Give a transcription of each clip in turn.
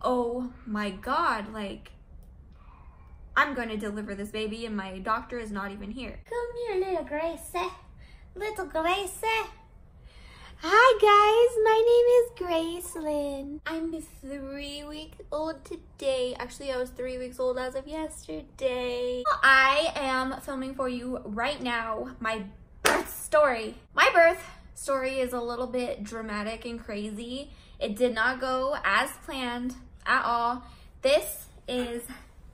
oh my God, like, I'm going to deliver this baby and my doctor is not even here. Come here, little Gracie. Little Gracie. Hi guys, my name is Gracelyn. I'm 3 weeks old today. Actually, I was 3 weeks old as of yesterday. I am filming for you right now my birth story. My birth story is a little bit dramatic and crazy. It did not go as planned at all. This is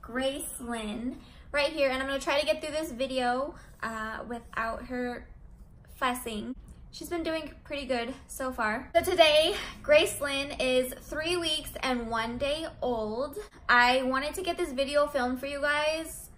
Gracelyn right here, and I'm gonna try to get through this video without her fussing. She's been doing pretty good so far. So today, Gracelyn is 3 weeks and 1 day old. I wanted to get this video filmed for you guys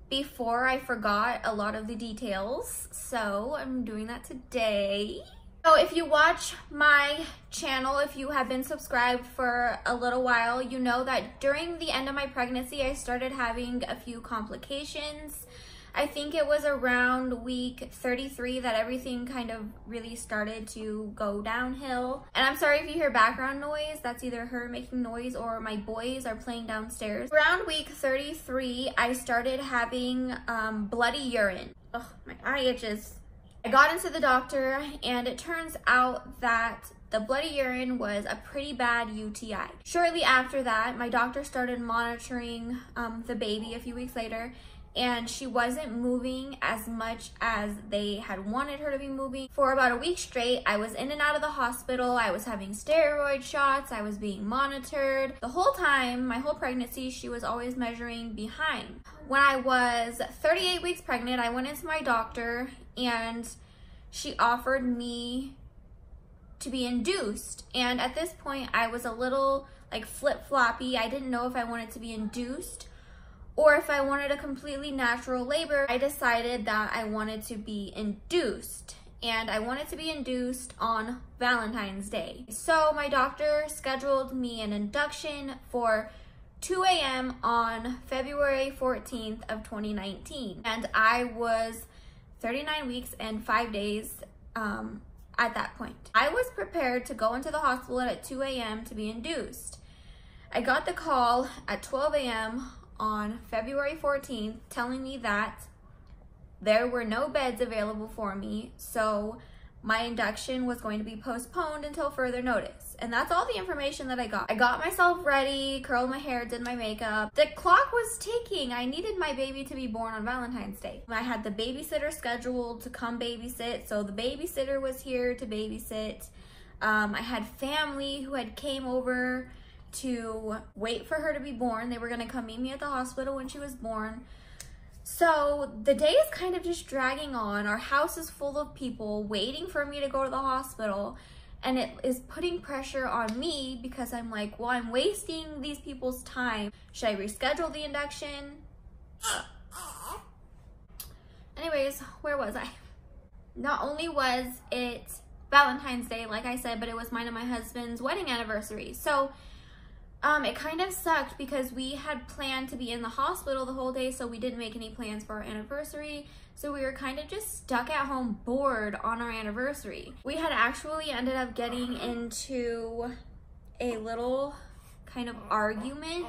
before I forgot a lot of the details, so I'm doing that today. So if you watch my channel, if you have been subscribed for a little while, you know that during the end of my pregnancy, I started having a few complications. I think it was around week 33 that everything kind of really started to go downhill. And I'm sorry if you hear background noise. That's either her making noise or my boys are playing downstairs. Around week 33, I started having bloody urine. Ugh, my eye itches. I got into the doctor and it turns out that the bloody urine was a pretty bad UTI. Shortly after that, my doctor started monitoring the baby a few weeks later, and she wasn't moving as much as they had wanted her to be moving. For about a week straight, I was in and out of the hospital. I was having steroid shots. I was being monitored. The whole time, my whole pregnancy, she was always measuring behind. When I was 38 weeks pregnant, I went into my doctor and she offered me to be induced. And at this point, I was a little like flip-floppy. I didn't know if I wanted to be induced or if I wanted a completely natural labor. I decided that I wanted to be induced, and I wanted to be induced on Valentine's Day. So my doctor scheduled me an induction for 2 a.m. on February 14th of 2019. And I was 39 weeks and 5 days at that point. I was prepared to go into the hospital at 2 a.m. to be induced. I got the call at 12 a.m. on February 14th telling me that there were no beds available for me, so my induction was going to be postponed until further notice. And that's all the information that I got. I got myself ready, curled my hair, did my makeup. The clock was ticking. I needed my baby to be born on Valentine's Day. I had the babysitter scheduled to come babysit, so the babysitter was here to babysit. I had family who had came over to wait for her to be born. They were gonna come meet me at the hospital when she was born. So the day is kind of just dragging on. Our house is full of people waiting for me to go to the hospital, and it is putting pressure on me because I'm like, well, I'm wasting these people's time. Should I reschedule the induction? Anyways, where was I? Not only was it Valentine's Day, like I said, but it was mine and my husband's wedding anniversary. So it kind of sucked because we had planned to be in the hospital the whole day, so we didn't make any plans for our anniversary. So we were kind of just stuck at home bored on our anniversary. We had actually ended up getting into a little kind of argument,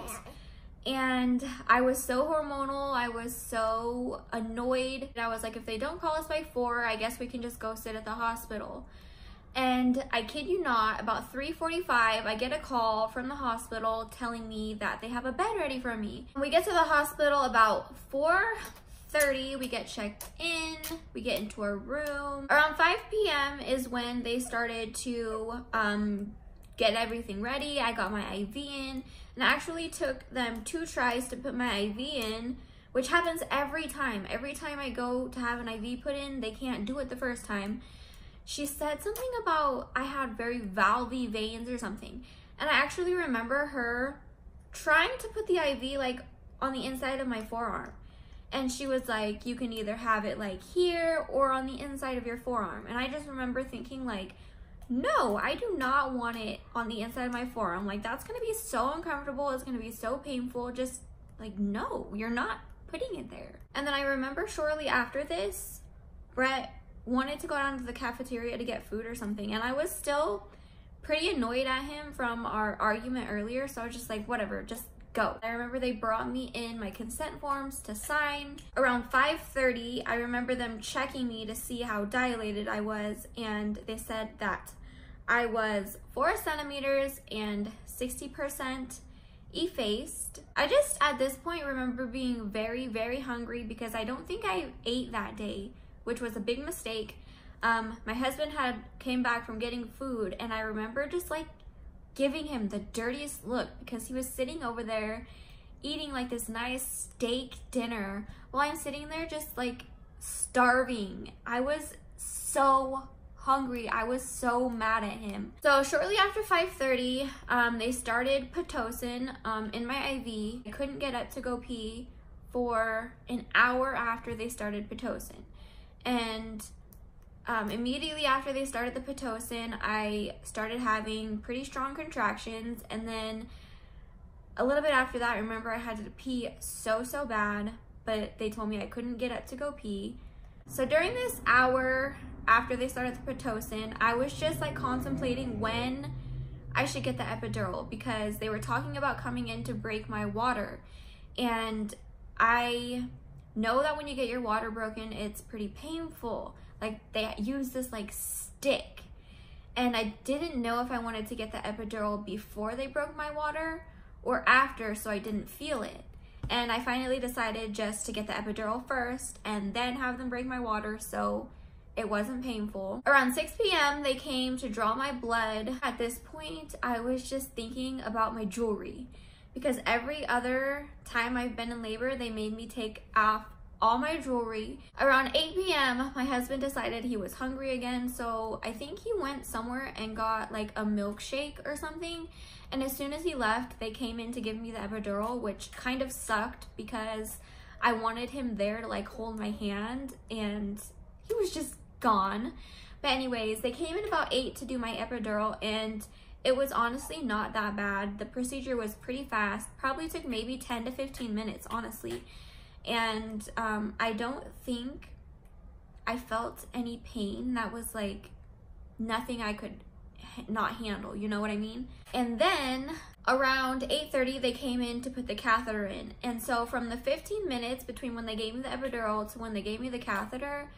and I was so hormonal. I was so annoyed. I was like, if they don't call us by 4, I guess we can just go sit at the hospital. And I kid you not, about 3:45, I get a call from the hospital telling me that they have a bed ready for me. We get to the hospital about 4:30, we get checked in, we get into our room. Around 5 p.m. is when they started to get everything ready. I got my IV in, and it actually took them 2 tries to put my IV in, which happens every time. Every time I go to have an IV put in, they can't do it the first time. She said something about I had very valvy veins or something. And I actually remember her trying to put the IV like on the inside of my forearm. And she was like, you can either have it like here or on the inside of your forearm. And I just remember thinking like, no, I do not want it on the inside of my forearm. Like, that's gonna be so uncomfortable. It's gonna be so painful. Just like, no, you're not putting it there. And then I remember shortly after this, Brett wanted to go down to the cafeteria to get food or something, and I was still pretty annoyed at him from our argument earlier, so I was just like, whatever, just go. I remember they brought me in my consent forms to sign. Around 5:30, I remember them checking me to see how dilated I was, and they said that I was 4 centimeters and 60% effaced. I just, at this point, remember being very, very hungry because I don't think I ate that day, which was a big mistake. My husband came back from getting food, and I remember just like giving him the dirtiest look because he was sitting over there eating like this nice steak dinner while I'm sitting there just like starving. I was so hungry. I was so mad at him. So shortly after 5:30, they started Pitocin in my IV. I couldn't get up to go pee for an hour after they started Pitocin. And immediately after they started the Pitocin, I started having pretty strong contractions, and then a little bit after that, I remember I had to pee so bad, but they told me I couldn't get up to go pee. So during this hour after they started the Pitocin, I was just like contemplating when I should get the epidural because they were talking about coming in to break my water, and I know that when you get your water broken, it's pretty painful. Like they use this like stick, and I didn't know if I wanted to get the epidural before they broke my water or after, so I didn't feel it. And I finally decided just to get the epidural first and then have them break my water so it wasn't painful. Around 6 p.m. they came to draw my blood. At this point, I was just thinking about my jewelry because every other time I've been in labor, they made me take off all my jewelry. Around 8 p.m. my husband decided he was hungry again, so I think he went somewhere and got like a milkshake or something, and as soon as he left, they came in to give me the epidural, which kind of sucked because I wanted him there to like hold my hand, and he was just gone. But anyways, they came in about 8 to do my epidural, and it was honestly not that bad. The procedure was pretty fast, probably took maybe 10 to 15 minutes, honestly. And I don't think I felt any pain. That was like nothing I could not handle, you know what I mean? And then around 8:30 they came in to put the catheter in, and so from the 15 minutes between when they gave me the epidural to when they gave me the catheter,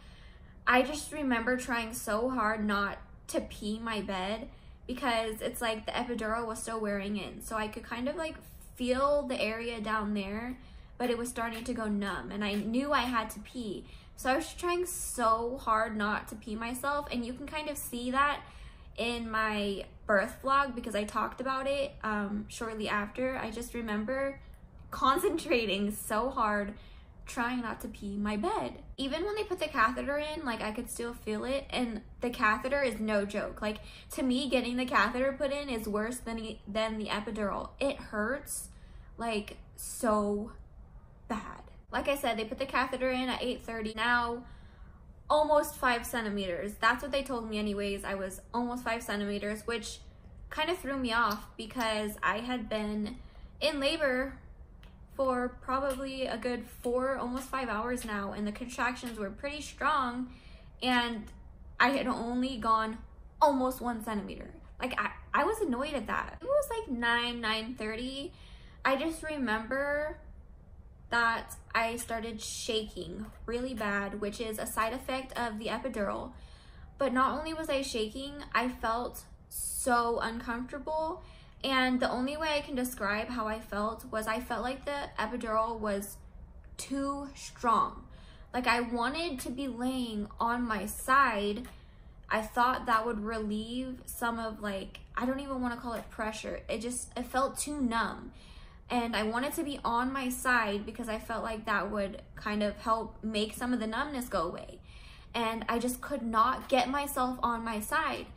I just remember trying so hard not to pee my bed because it's like the epidural was still wearing in, so I could kind of like feel the area down there, but it was starting to go numb, and I knew I had to pee. So I was trying so hard not to pee myself, and you can kind of see that in my birth vlog because I talked about it shortly after. I just remember concentrating so hard trying not to pee my bed. Even when they put the catheter in, like I could still feel it, and the catheter is no joke. Like to me, getting the catheter put in is worse than the epidural. It hurts like so bad. Like I said, they put the catheter in at 8:30. Now almost 5 centimeters. That's what they told me anyways. I was almost 5 centimeters, which kind of threw me off because I had been in labor for probably a good 4, almost 5 hours now, and the contractions were pretty strong, and I had only gone almost 1 centimeter. Like I was annoyed at that. It was like 9:30. I just remember that I started shaking really bad, which is a side effect of the epidural. But not only was I shaking, I felt so uncomfortable, and the only way I can describe how I felt was I felt like the epidural was too strong. Like I wanted to be laying on my side. I thought that would relieve some of, like, I don't even want to call it pressure. It felt too numb. And I wanted to be on my side because I felt like that would kind of help make some of the numbness go away. And I just could not get myself on my side.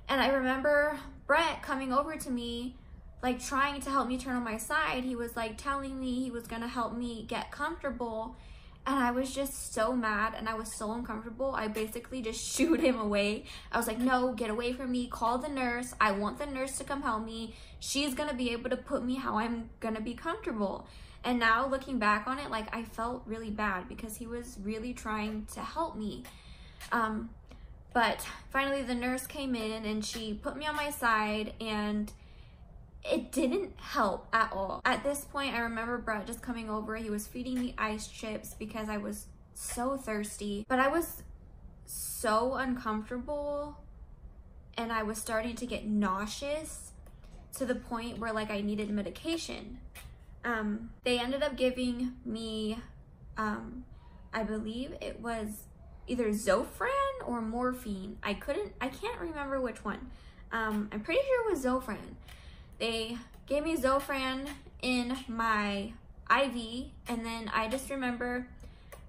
And I remember Brett coming over to me, like trying to help me turn on my side. He was like telling me he was gonna help me get comfortable. And I was just so mad and I was so uncomfortable. I basically just shooed him away. I was like, no, get away from me. Call the nurse. I want the nurse to come help me. She's gonna be able to put me how I'm gonna be comfortable. And now looking back on it, like I felt really bad because he was really trying to help me. But finally the nurse came in and she put me on my side, and it didn't help at all. At this point, I remember Brett just coming over. He was feeding me ice chips because I was so thirsty, but I was so uncomfortable and I was starting to get nauseous to the point where like I needed medication. They ended up giving me, I believe it was either Zofran or morphine. I can't remember which one. I'm pretty sure it was Zofran. They gave me Zofran in my IV, and then I just remember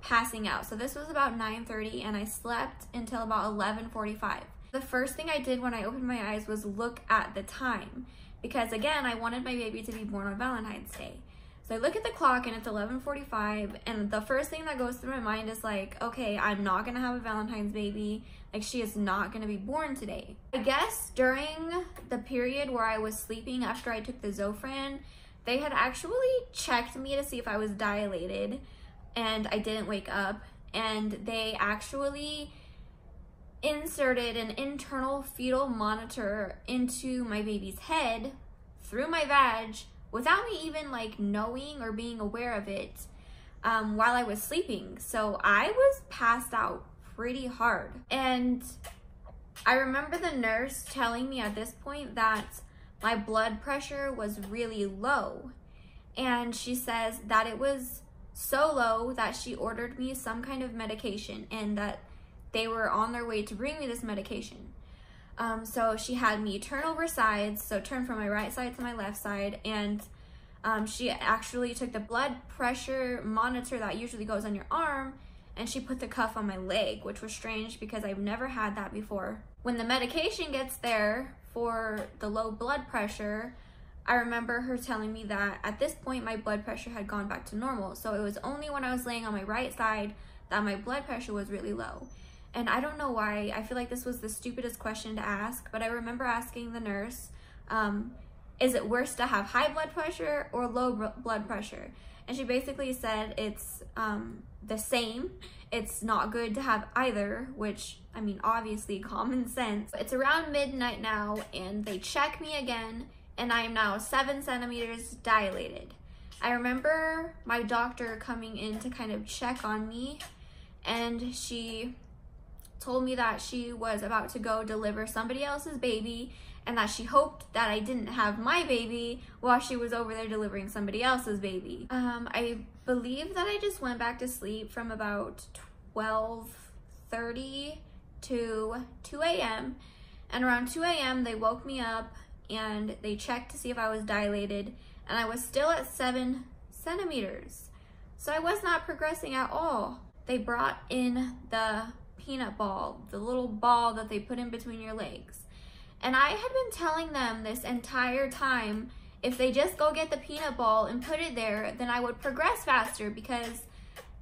passing out. So this was about 9:30 and I slept until about 11:45. The first thing I did when I opened my eyes was look at the time, because again, I wanted my baby to be born on Valentine's Day. So I look at the clock and it's 11:45, and the first thing that goes through my mind is like, okay, I'm not gonna have a Valentine's baby. Like, she is not gonna be born today. I guess during the period where I was sleeping after I took the Zofran, they had actually checked me to see if I was dilated, and I didn't wake up, and they actually inserted an internal fetal monitor into my baby's head through my vag without me even like knowing or being aware of it while I was sleeping. So I was passed out pretty hard. And I remember the nurse telling me at this point that my blood pressure was really low. And she says that it was so low that she ordered me some kind of medication and that they were on their way to bring me this medication. So she had me turn over sides, so turn from my right side to my left side, and she actually took the blood pressure monitor that usually goes on your arm, and she put the cuff on my leg, which was strange because I've never had that before. When the medication gets there for the low blood pressure, I remember her telling me that at this point my blood pressure had gone back to normal. So it was only when I was laying on my right side that my blood pressure was really low. And I don't know why. I feel like this was the stupidest question to ask, but I remember asking the nurse, is it worse to have high blood pressure or low blood pressure? And she basically said it's the same. It's not good to have either, which, I mean, obviously common sense. It's around midnight now, and they check me again, and I am now 7 centimeters dilated. I remember my doctor coming in to kind of check on me, and she told me that she was about to go deliver somebody else's baby, and that she hoped that I didn't have my baby while she was over there delivering somebody else's baby. I believe that I just went back to sleep from about 12:30 to 2 a.m. And around 2 a.m. they woke me up and they checked to see if I was dilated, and I was still at 7 centimeters. So I was not progressing at all. They brought in the peanut ball, the little ball that they put in between your legs. And I had been telling them this entire time, if they just go get the peanut ball and put it there, then I would progress faster, because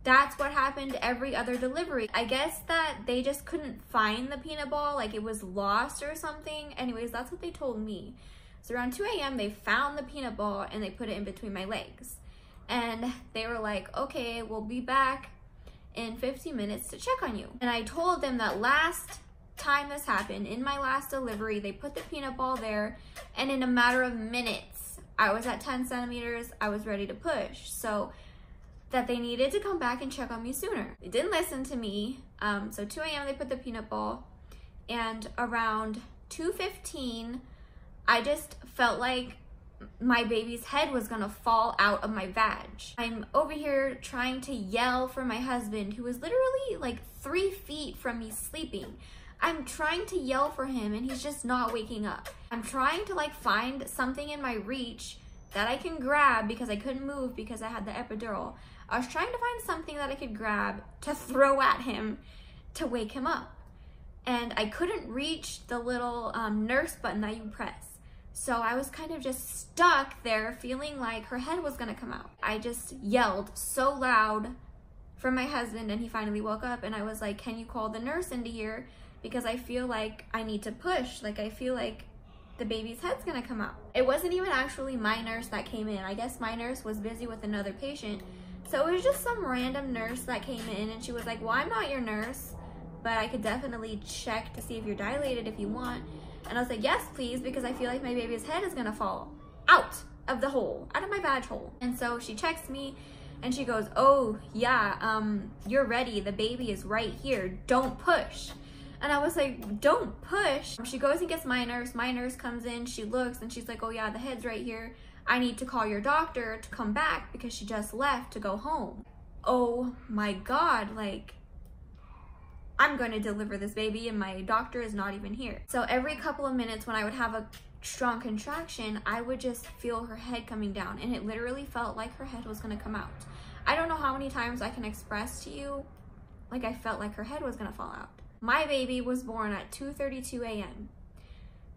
that's what happened every other delivery. I guess that they just couldn't find the peanut ball, like it was lost or something. Anyways, that's what they told me. So around 2 a.m. they found the peanut ball and they put it in between my legs. And they were like, okay, we'll be back in 15 minutes to check on you. And I told them that last time this happened, in my last delivery, they put the peanut ball there, and in a matter of minutes, I was at 10 centimeters, I was ready to push. So that they needed to come back and check on me sooner. They didn't listen to me. So 2 a.m. they put the peanut ball, and around 2:15, I just felt like my baby's head was gonna fall out of my vag. I'm over here trying to yell for my husband, who was literally like 3 feet from me sleeping. I'm trying to yell for him and he's just not waking up. I'm trying to like find something in my reach that I can grab, because I couldn't move because I had the epidural. I was trying to find something that I could grab to throw at him to wake him up. And I couldn't reach the little nurse button that you press. So I was kind of just stuck there feeling like her head was gonna come out. I just yelled so loud for my husband, and he finally woke up, and I was like, can you call the nurse into here? Because I feel like I need to push. Like, I feel like the baby's head's gonna come out. It wasn't even actually my nurse that came in. I guess my nurse was busy with another patient. So it was just some random nurse that came in, and she was like, well, I'm not your nurse. but I could definitely check to see if you're dilated if you want. And I was like, yes, please, because I feel like my baby's head is gonna fall out of the hole, out of my vag hole. And so she checks me and she goes, oh yeah, you're ready. The baby is right here. Don't push. And I was like, don't push. She goes and gets my nurse. My nurse comes in, she looks and she's like, oh yeah, the head's right here. I need to call your doctor to come back because she just left to go home. Oh my God, like, I'm going to deliver this baby and my doctor is not even here. So every couple of minutes when I would have a strong contraction, I would just feel her head coming down, and it literally felt like her head was going to come out. I don't know how many times I can express to you, like I felt like her head was going to fall out. My baby was born at 2:32 a.m.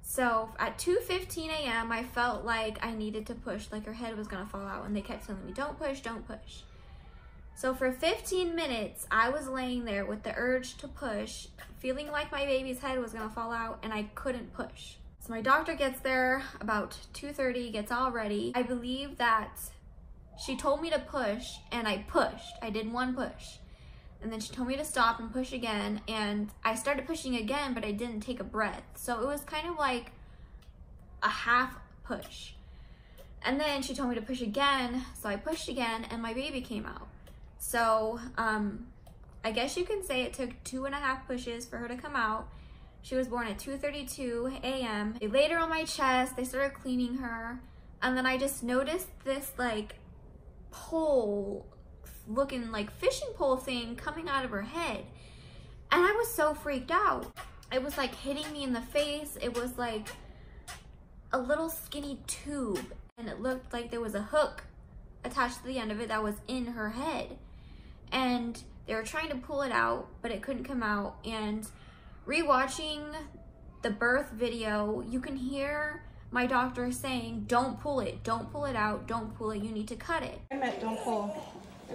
So at 2:15 a.m. I felt like I needed to push, like her head was going to fall out, and they kept telling me, don't push, don't push. So for 15 minutes, I was laying there with the urge to push, feeling like my baby's head was gonna fall out, and I couldn't push. So my doctor gets there about 2:30, gets all ready. I believe that she told me to push, and I pushed. I did one push. And then she told me to stop and push again, and I started pushing again, but I didn't take a breath. So it was kind of like a half push. And then she told me to push again, so I pushed again, and my baby came out. So, I guess you can say it took 2.5 pushes for her to come out. She was born at 2:32 a.m. They laid her on my chest, they started cleaning her, and then I just noticed this like pole, looking like fishing pole thing coming out of her head. And I was so freaked out. It was like hitting me in the face. It was like a little skinny tube, and it looked like there was a hook attached to the end of it that was in her head. And they were trying to pull it out, but it couldn't come out. And rewatching the birth video, you can hear my doctor saying, don't pull it out, don't pull it, you need to cut it. I meant don't pull.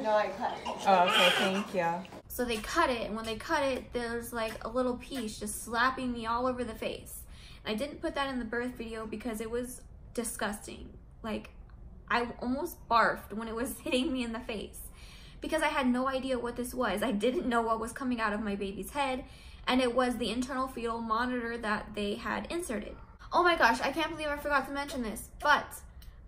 No, I cut it. Oh, okay, thank you. So they cut it, and when they cut it, there's like a little piece just slapping me all over the face. And I didn't put that in the birth video because it was disgusting. Like, I almost barfed when it was hitting me in the face because I had no idea what this was. I didn't know what was coming out of my baby's head, and it was the internal fetal monitor that they had inserted. Oh my gosh, I can't believe I forgot to mention this, but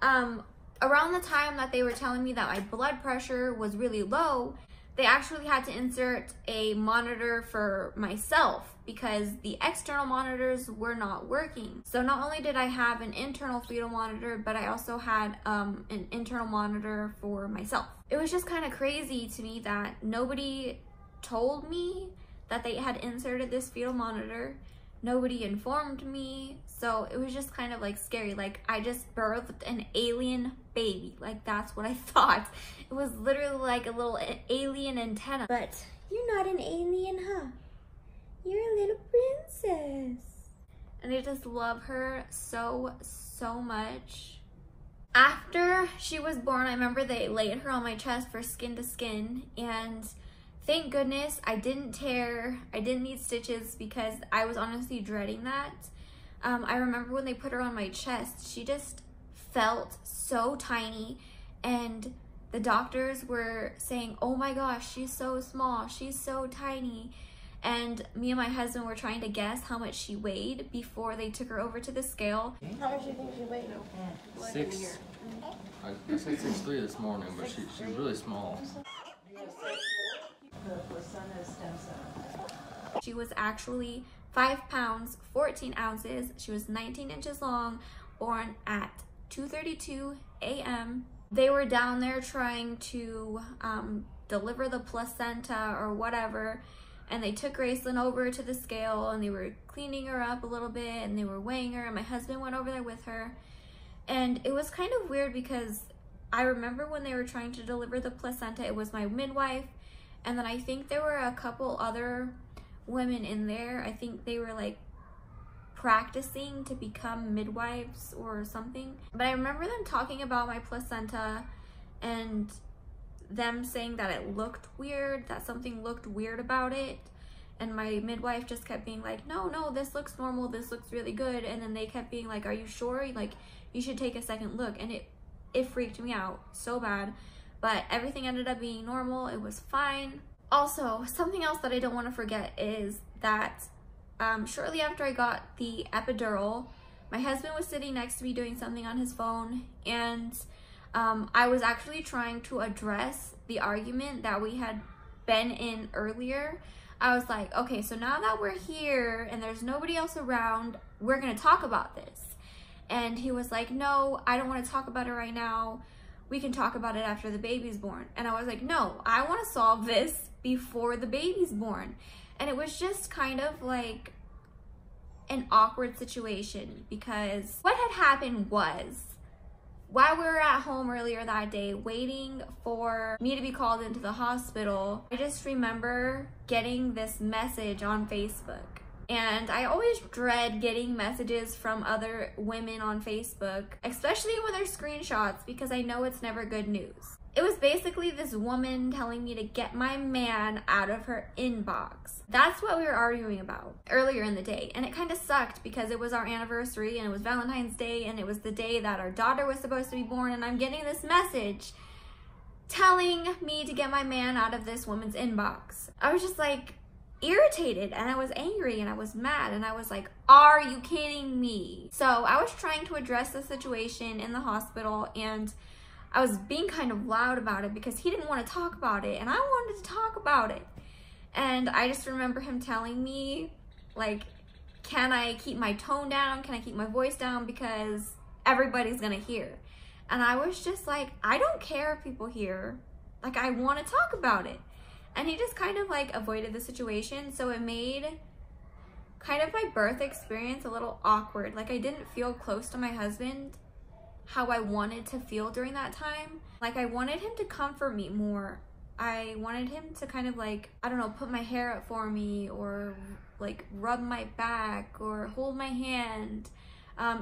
around the time that they were telling me that my blood pressure was really low, they actually had to insert a monitor for myself because the external monitors were not working. So not only did I have an internal fetal monitor, but I also had an internal monitor for myself. It was just kind of crazy to me that nobody told me that they had inserted this fetal monitor. Nobody informed me. So it was just kind of like scary. Like, I just birthed an alien baby. Like, that's what I thought. It was literally like a little alien antenna. But You're not an alien, huh? You're a little princess. and I just love her so much. After she was born, I remember they laid her on my chest for skin to skin, and thank goodness I didn't tear. I didn't need stitches because I was honestly dreading that. I remember when they put her on my chest, she just felt so tiny, and the doctors were saying, oh my gosh, she's so small, she's so tiny. And me and my husband were trying to guess how much she weighed before they took her over to the scale. How much do you think she weighed? 6. I said 6'3" this morning, but she's really small. She was actually 5 pounds, 14 ounces. She was 19 inches long, born at 2:32 a.m. They were down there trying to deliver the placenta or whatever, and they took Gracelyn over to the scale, and they were cleaning her up a little bit, and they were weighing her, and my husband went over there with her. And it was kind of weird because I remember when they were trying to deliver the placenta, it was my midwife, and then I think there were a couple other women in there. I think they were like practicing to become midwives or something. But I remember them talking about my placenta and them saying that it looked weird, that something looked weird about it. And my midwife just kept being like, no, this looks normal, this looks really good. And then they kept being like, are you sure? Like, you should take a second look. And it freaked me out so bad. But everything ended up being normal. It was fine. Also, something else that I don't want to forget is that shortly after I got the epidural, my husband was sitting next to me doing something on his phone, and I was actually trying to address the argument that we had been in earlier. I was like, okay, so now that we're here and there's nobody else around, we're gonna talk about this. And he was like, no, I don't want to talk about it right now. We can talk about it after the baby's born. And I was like, no, I want to solve this before the baby's born. And it was just kind of like an awkward situation, because what had happened was, while we were at home earlier that day waiting for me to be called into the hospital, I just remember getting this message on Facebook. And I always dread getting messages from other women on Facebook, especially when they're screenshots, because I know it's never good news. It was basically this woman telling me to get my man out of her inbox. That's what we were arguing about earlier in the day. And it kind of sucked because it was our anniversary and it was Valentine's Day and it was the day that our daughter was supposed to be born, and I'm getting this message telling me to get my man out of this woman's inbox. I was just like irritated, and I was angry, and I was mad, and I was like, are you kidding me? So I was trying to address the situation in the hospital, and I was being kind of loud about it because he didn't want to talk about it and I wanted to talk about it. And I just remember him telling me, like, can I keep my tone down? Can I keep my voice down? Because everybody's gonna hear. And I was just like, I don't care if people hear. Like, I want to talk about it. And he just kind of like avoided the situation. So it made kind of my birth experience a little awkward. Like, I didn't feel close to my husband how I wanted to feel during that time. Like, I wanted him to comfort me more. I wanted him to kind of like, I don't know, put my hair up for me, or like rub my back or hold my hand.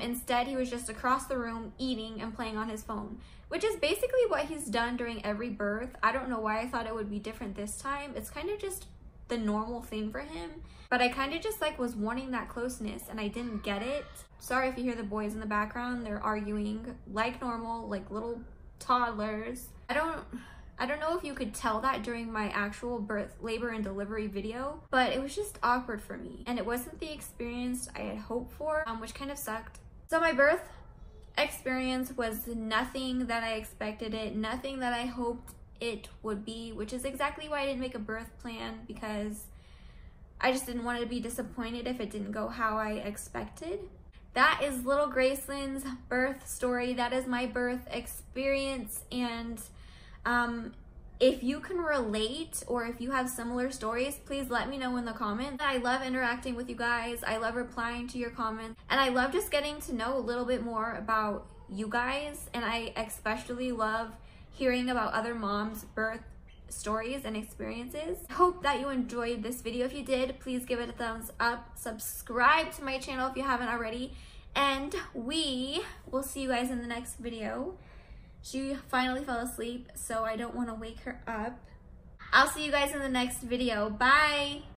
Instead, he was just across the room eating and playing on his phone, which is basically what he's done during every birth. I don't know why I thought it would be different this time. It's kind of just the normal thing for him, but I kind of just like was wanting that closeness and I didn't get it. Sorry if you hear the boys in the background. They're arguing like normal, like little toddlers. I don't know if you could tell that during my actual birth, labor and delivery video, but it was just awkward for me. And it wasn't the experience I had hoped for, which kind of sucked. So my birth experience was nothing that I expected it, nothing that I hoped it would be, which is exactly why I didn't make a birth plan, because I just didn't want to be disappointed if it didn't go how I expected. That is little Gracelyn's birth story. That is my birth experience. And if you can relate, or if you have similar stories, please let me know in the comments. I love interacting with you guys. I love replying to your comments. And I love just getting to know a little bit more about you guys. And I especially love hearing about other moms' birth stories and experiences. I hope that you enjoyed this video. If you did, please give it a thumbs up. Subscribe to my channel if you haven't already. And we will see you guys in the next video. She finally fell asleep, so I don't want to wake her up. I'll see you guys in the next video. Bye!